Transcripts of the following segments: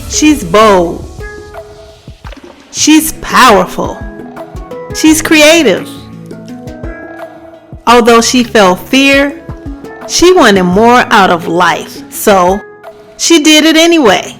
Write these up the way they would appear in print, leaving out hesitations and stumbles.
She's bold. She's powerful. She's creative. Although she felt fear, she wanted more out of life, so she did it anyway.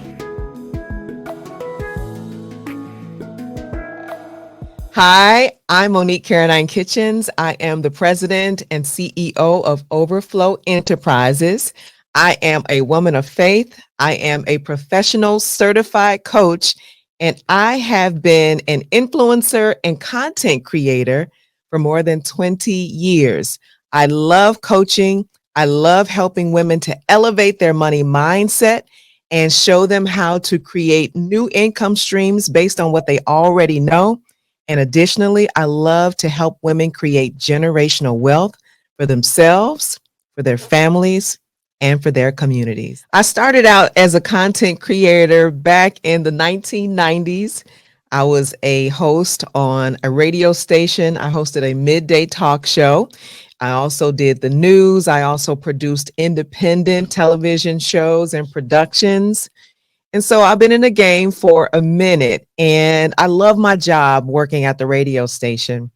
Hi, I'm Monique Caradine-Kitchens. I am the president and CEO of Overflow Enterprises. I am a woman of faith. I am a professional certified coach, and I have been an influencer and content creator for more than 20 years. I love coaching. I love helping women to elevate their money mindset and show them how to create new income streams based on what they already know. And additionally, I love to help women create generational wealth for themselves, for their families, and for their communities. I started out as a content creator back in the 1990s. I was a host on a radio station. I hosted a midday talk show. I also did the news. I also produced independent television shows and productions. And so I've been in the game for a minute, and I love my job working at the radio station.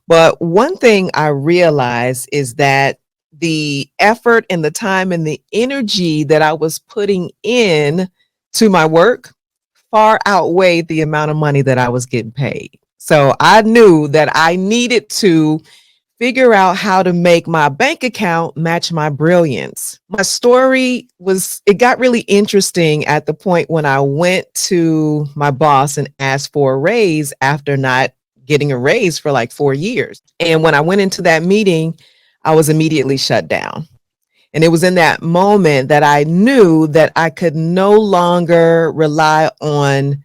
But one thing I realized is that the effort and the time and the energy that I was putting in to my work far outweighed the amount of money that I was getting paid. So I knew that I needed to figure out how to make my bank account match my brilliance. My story it got really interesting at the point when I went to my boss and asked for a raise after not getting a raise for like 4 years. And when I went into that meeting, I was immediately shut down. And it was in that moment that I knew that I could no longer rely on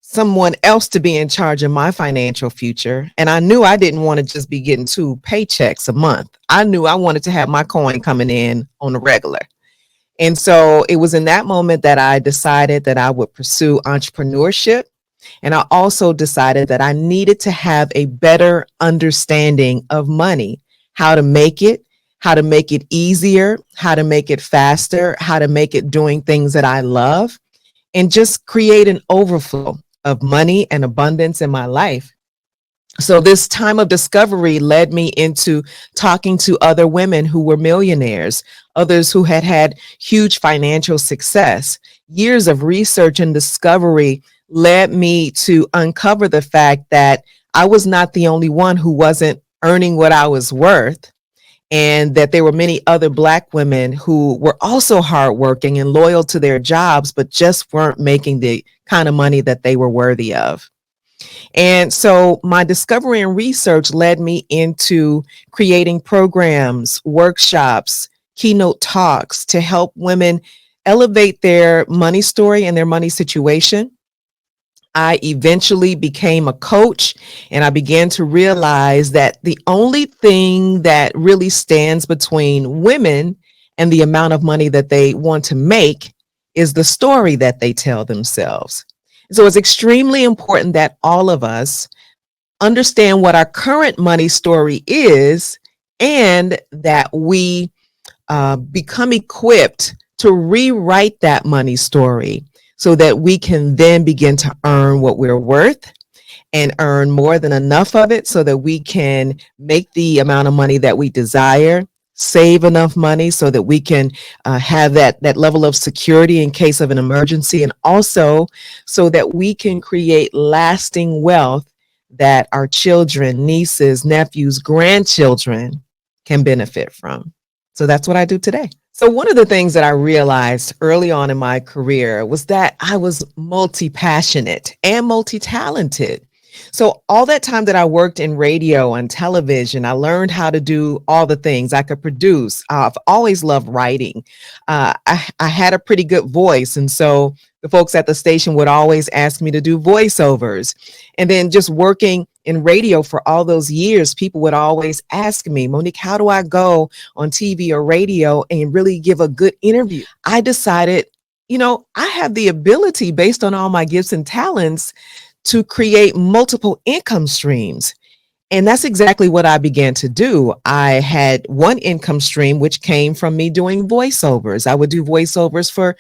someone else to be in charge of my financial future. And I knew I didn't want to just be getting 2 paychecks a month. I knew I wanted to have my coin coming in on the regular. And so it was in that moment that I decided that I would pursue entrepreneurship. And I also decided that I needed to have a better understanding of money, how to make it easier, how to make it faster, how to make it doing things that I love, and just create an overflow of money and abundance in my life. So this time of discovery led me into talking to other women who were millionaires, others who had had huge financial success. Years of research and discovery led me to uncover the fact that I was not the only one who wasn't earning what I was worth, and that there were many other Black women who were also hardworking and loyal to their jobs, but just weren't making the kind of money that they were worthy of. And so my discovery and research led me into creating programs, workshops, keynote talks to help women elevate their money story and their money situation. I eventually became a coach, and I began to realize that the only thing that really stands between women and the amount of money that they want to make is the story that they tell themselves. So it's extremely important that all of us understand what our current money story is, and that we become equipped to rewrite that money story, so that we can then begin to earn what we're worth and earn more than enough of it, so that we can make the amount of money that we desire, save enough money so that we can have that level of security in case of an emergency, and also so that we can create lasting wealth that our children, nieces, nephews, grandchildren can benefit from. So that's what I do today. So one of the things that I realized early on in my career was that I was multi-passionate and multi-talented. So all that time that I worked in radio and television, I learned how to do all the things. I could produce. I've always loved writing. I had a pretty good voice. And so the folks at the station would always ask me to do voiceovers. And then just working in radio for all those years, people would always ask me, Monique, how do I go on TV or radio and really give a good interview? I decided, I have the ability, based on all my gifts and talents, to create multiple income streams. And that's exactly what I began to do. I had one income stream, which came from me doing voiceovers. I would do voiceovers for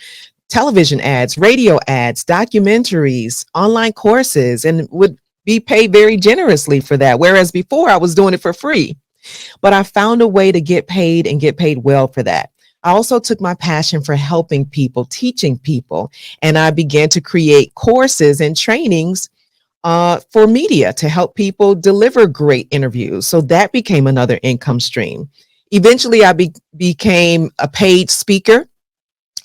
television ads, radio ads, documentaries, online courses, and would be paid very generously for that. Whereas before I was doing it for free, but I found a way to get paid and get paid well for that. I also took my passion for helping people, teaching people, and I began to create courses and trainings for media to help people deliver great interviews. So that became another income stream. Eventually, I became a paid speaker.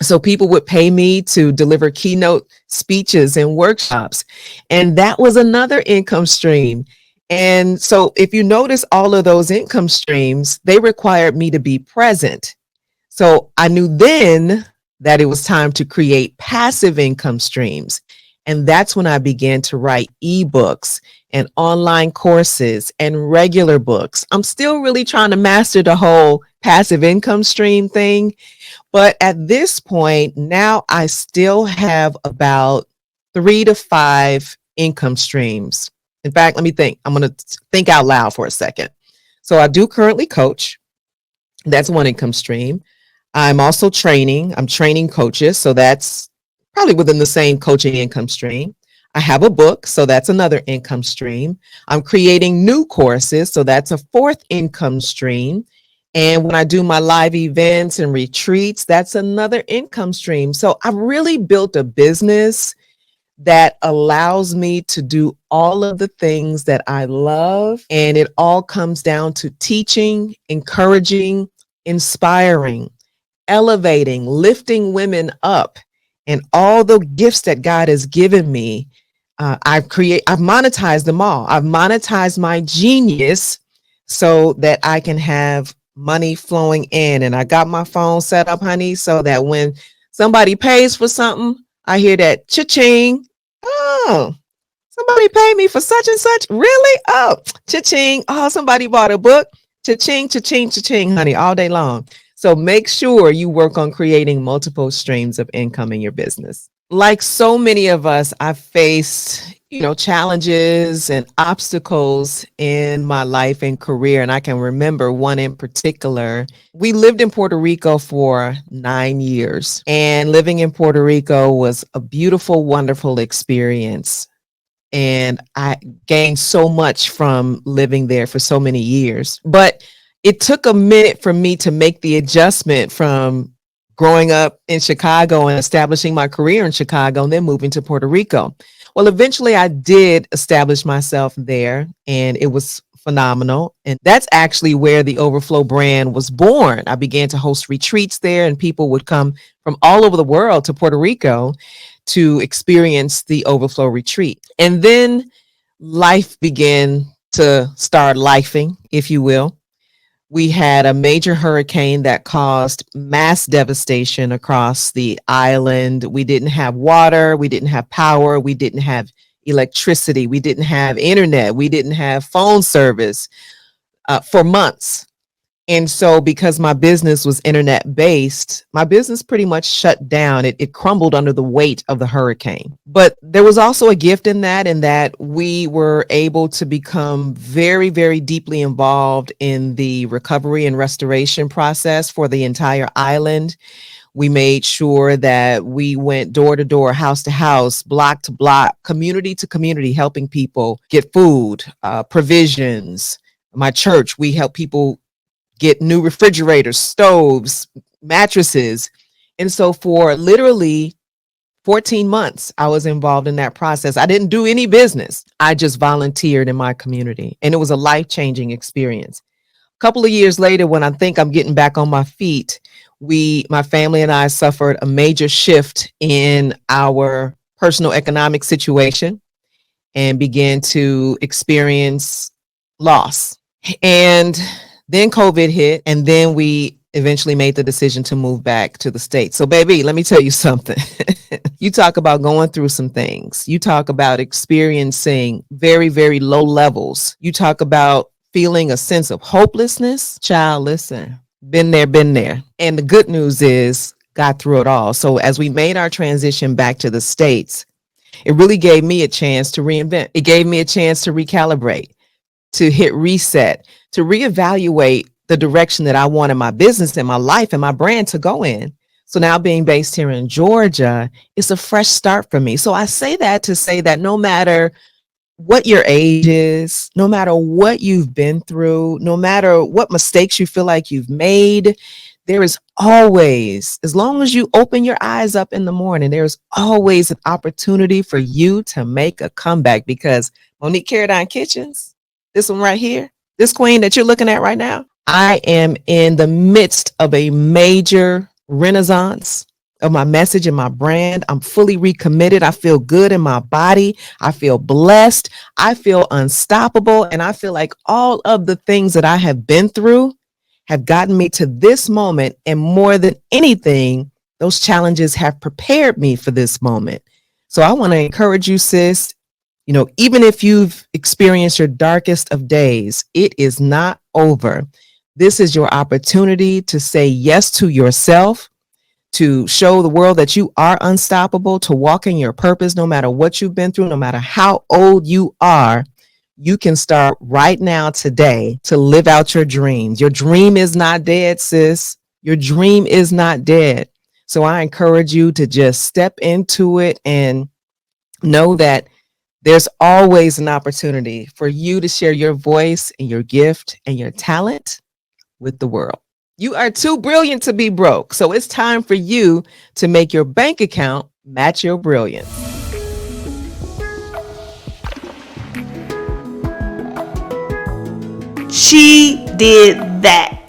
So people would pay me to deliver keynote speeches and workshops. And that was another income stream. And so if you notice all of those income streams, they required me to be present. So I knew then that it was time to create passive income streams. And that's when I began to write ebooks and online courses and regular books. I'm still really trying to master the whole passive income stream thing. But at this point, now I still have about 3 to 5 income streams. In fact, let me think. I'm going to think out loud for a second. So I do currently coach. That's one income stream. I'm also training. I'm training coaches. So that's probably within the same coaching income stream. I have a book. So that's another income stream. I'm creating new courses. So that's a 4th income stream. And when I do my live events and retreats, that's another income stream. So I've really built a business that allows me to do all of the things that I love. And it all comes down to teaching, encouraging, inspiring, elevating, lifting women up, and all the gifts that God has given me. I've monetized them all. I've monetized my genius so that I can have money flowing in. And I got my phone set up, honey, so that when somebody pays for something, I hear that cha-ching. Oh, somebody paid me for such and such. Really? Oh, cha-ching. Oh, somebody bought a book. Cha-ching, cha-ching, cha-ching, honey, all day long. So make sure you work on creating multiple streams of income in your business. Like so many of us, I've faced, challenges and obstacles in my life and career. And I can remember one in particular. We lived in Puerto Rico for 9 years, and living in Puerto Rico was a beautiful, wonderful experience. And I gained so much from living there for so many years. But it took a minute for me to make the adjustment from growing up in Chicago and establishing my career in Chicago and then moving to Puerto Rico. Well, eventually I did establish myself there, and it was phenomenal. And that's actually where the Overflow brand was born. I began to host retreats there, and people would come from all over the world to Puerto Rico to experience the Overflow retreat. And then life began to start lifing, if you will. We had a major hurricane that caused mass devastation across the island. We didn't have water. We didn't have power. We didn't have electricity. We didn't have internet. We didn't have phone service for months. And so because my business was internet based, my business pretty much shut down. It crumbled under the weight of the hurricane. But there was also a gift in that we were able to become very, very deeply involved in the recovery and restoration process for the entire island. We made sure that we went door to door, house to house, block to block, community to community, helping people get food, provisions. My church, we help people get new refrigerators, stoves, mattresses. And so for literally 14 months, I was involved in that process. I didn't do any business. I just volunteered in my community. And it was a life-changing experience. A couple of years later, when I think I'm getting back on my feet, my family and I suffered a major shift in our personal economic situation and began to experience loss. And then COVID hit, and then we eventually made the decision to move back to the States. So baby, let me tell you something. You talk about going through some things. You talk about experiencing very, very low levels. You talk about feeling a sense of hopelessness. Child, listen, been there. And the good news is got through it all. So as we made our transition back to the States, it really gave me a chance to reinvent. It gave me a chance to recalibrate, to hit reset, to reevaluate the direction that I wanted my business and my life and my brand to go in. So now being based here in Georgia, it's a fresh start for me. So I say that to say that no matter what your age is, no matter what you've been through, no matter what mistakes you feel like you've made, there is always, as long as you open your eyes up in the morning, there's always an opportunity for you to make a comeback, because Monique Caradine-Kitchens, this one right here, this queen that you're looking at right now, I am in the midst of a major renaissance of my message and my brand. I'm fully recommitted. I feel good in my body. I feel blessed. I feel unstoppable. And I feel like all of the things that I have been through have gotten me to this moment. And more than anything, those challenges have prepared me for this moment. So I want to encourage you, sis, even if you've experienced your darkest of days, it is not over. This is your opportunity to say yes to yourself, to show the world that you are unstoppable, to walk in your purpose, no matter what you've been through, no matter how old you are. You can start right now today to live out your dreams. Your dream is not dead, sis. Your dream is not dead. So I encourage you to just step into it and know that there's always an opportunity for you to share your voice and your gift and your talent with the world. You are too brilliant to be broke. So it's time for you to make your bank account match your brilliance. She did that.